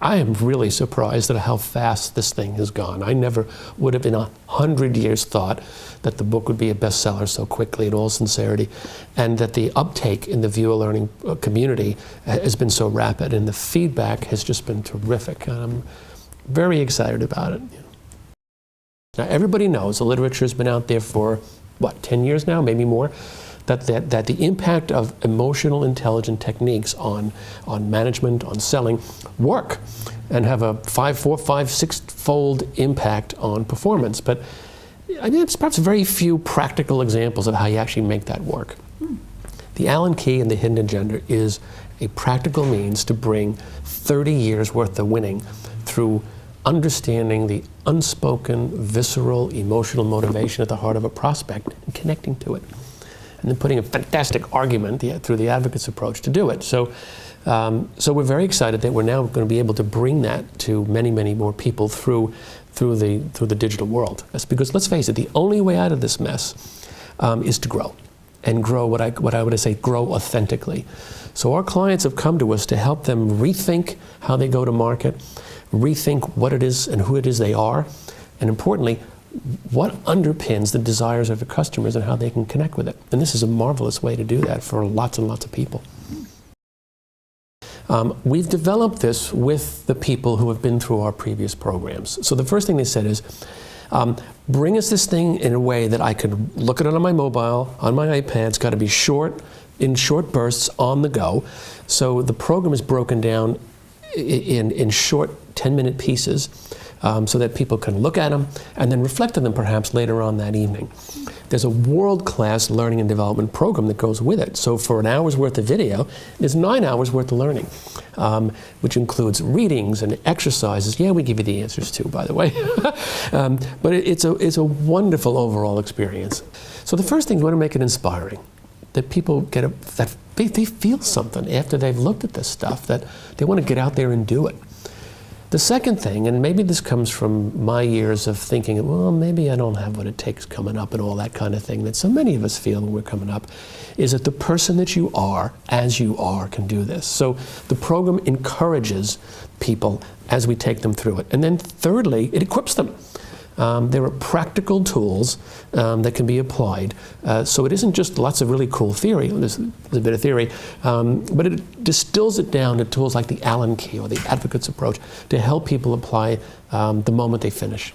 I am really surprised at how fast this thing has gone. I never would have in 100 years thought that the book would be a bestseller so quickly, in all sincerity, and that the uptake in the viewer learning community has been so rapid, and the feedback has just been terrific. And I'm very excited about it. Now, everybody knows the literature has been out there for, what, 10 years now, maybe more, that the impact of emotional intelligence techniques on management, on selling, work and have a 4, 5, 6-fold impact on performance. But I mean, it's perhaps very few practical examples of how you actually make that work. The Allen key and the hidden agenda is a practical means to bring 30 years worth of winning through understanding the unspoken, visceral, emotional motivation at the heart of a prospect and connecting to it. And then putting a fantastic argument through the advocate's approach to do it. So we're very excited that we're now going to be able to bring that to many, many more people through the digital world. That's because, let's face it, the only way out of this mess is to grow. And grow what I would say, grow authentically. So our clients have come to us to help them rethink how they go to market, rethink what it is and who it is they are, and importantly, what underpins the desires of the customers and how they can connect with it. And this is a marvelous way to do that for lots and lots of people. We've developed this with the people who have been through our previous programs. So the first thing they said is, bring us this thing in a way that I could look at it on my mobile, on my iPad. It's got to be short, in short bursts, on the go. So the program is broken down in short 10-minute pieces so that people can look at them and then reflect on them perhaps later on that evening. There's a world-class learning and development program that goes with it. So for an hour's worth of video, there's 9 hours worth of learning, which includes readings and exercises. Yeah, we give you the answers too, by the way. But it's a wonderful overall experience. So the first thing, we want to make it inspiring, that people get that they feel something after they've looked at this stuff, that they want to get out there and do it. The second thing, and maybe this comes from my years of thinking, well, maybe I don't have what it takes coming up and all that kind of thing that so many of us feel when we're coming up, is that the person that you are, as you are, can do this. So the program encourages people as we take them through it. And then thirdly, it equips them. There are practical tools that can be applied. So it isn't just lots of really cool theory, there's a bit of theory, but it distills it down to tools like the Allen key or the advocate's approach to help people apply the moment they finish.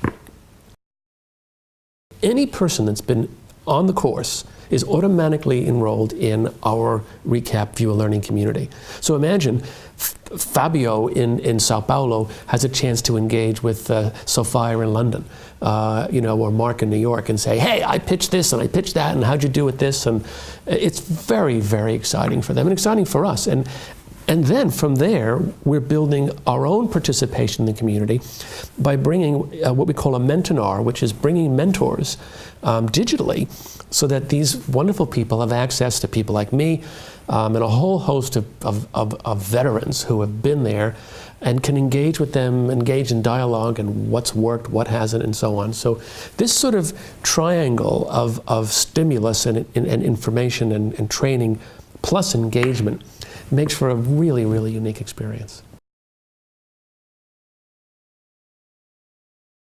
Any person that's been on the course is automatically enrolled in our Recap Viewer Learning community. So imagine Fabio in Sao Paulo has a chance to engage with Sophia in London, or Mark in New York, and say, hey, I pitched this and I pitched that, and how'd you do with this? And it's very, very exciting for them and exciting for us. And then from there, we're building our own participation in the community by bringing what we call a mentor, which is bringing mentors digitally, so that these wonderful people have access to people like me and a whole host of veterans who have been there and can engage with them, engage in dialogue and what's worked, what hasn't, and so on. So this sort of triangle of stimulus and information and training plus engagement makes for a really, really unique experience.